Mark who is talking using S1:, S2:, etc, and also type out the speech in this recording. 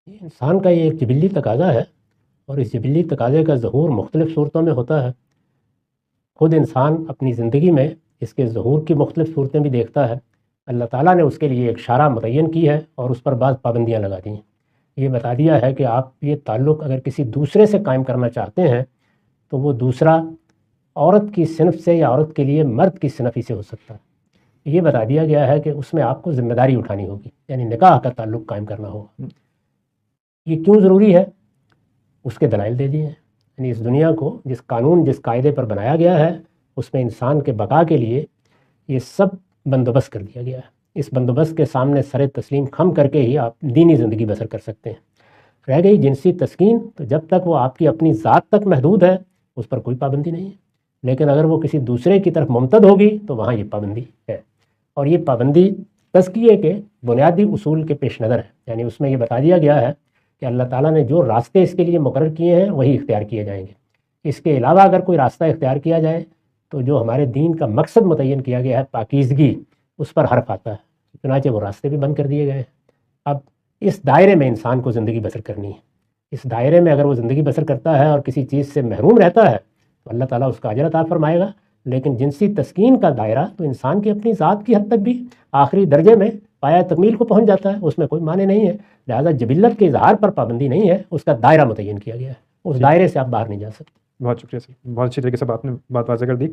S1: انسان کا یہ ایک جبلی تقاضا ہے، اور اس جبلی تقاضے کا ظہور مختلف صورتوں میں ہوتا ہے۔ خود انسان اپنی زندگی میں اس کے ظہور کی مختلف صورتیں بھی دیکھتا ہے۔ اللہ تعالیٰ نے اس کے لیے ایک شرح متعین کی ہے اور اس پر بعض پابندیاں لگا دی ہیں۔ یہ بتا دیا ہے کہ آپ یہ تعلق اگر کسی دوسرے سے قائم کرنا چاہتے ہیں تو وہ دوسرا عورت کی صنف سے یا عورت کے لیے مرد کی صنف ہی سے ہو سکتا ہے۔ یہ بتا دیا گیا ہے کہ اس میں آپ کو ذمہ داری اٹھانی ہوگی، یعنی نکاح کا تعلق قائم کرنا ہوگا۔ یہ کیوں ضروری ہے؟ اس کے دلائل دے دیے ہیں۔ یعنی اس دنیا کو جس قانون جس قاعدے پر بنایا گیا ہے اس میں انسان کے بقا کے لیے یہ سب بندوبست کر دیا گیا ہے۔ اس بندوبست کے سامنے سر تسلیم خم کر کے ہی آپ دینی زندگی بسر کر سکتے ہیں۔ رہ گئی جنسی تسکین، تو جب تک وہ آپ کی اپنی ذات تک محدود ہے اس پر کوئی پابندی نہیں ہے، لیکن اگر وہ کسی دوسرے کی طرف ممتد ہوگی تو وہاں یہ پابندی ہے، اور یہ پابندی تزکیے کے بنیادی اصول کے پیش نظر ہے۔ یعنی اس میں یہ بتا دیا گیا ہے کہ اللہ تعالیٰ نے جو راستے اس کے لیے مقرر کیے ہیں وہی اختیار کیے جائیں گے۔ اس کے علاوہ اگر کوئی راستہ اختیار کیا جائے تو جو ہمارے دین کا مقصد متعین کیا گیا ہے پاکیزگی، اس پر حرف آتا ہے، چنانچہ وہ راستے بھی بند کر دیے گئے ہیں۔ اب اس دائرے میں انسان کو زندگی بسر کرنی ہے۔ اس دائرے میں اگر وہ زندگی بسر کرتا ہے اور کسی چیز سے محروم رہتا ہے تو اللہ تعالیٰ اس کا اجر عطا فرمائے گا، لیکن جنسی تسکین کا دائرہ تو انسان کی اپنی ذات کی حد تک بھی آخری درجے میں پایہ تکمیل کو پہنچ جاتا ہے، اس میں کوئی معنی نہیں ہے۔ لہٰذا جبلت کے اظہار پر پابندی نہیں ہے، اس کا دائرہ متعین کیا گیا ہے، اس دائرے سے آپ باہر نہیں جا سکتے۔
S2: بہت شکریہ سر، بہت اچھی طریقے سے آپ نے بات واضح کر دی۔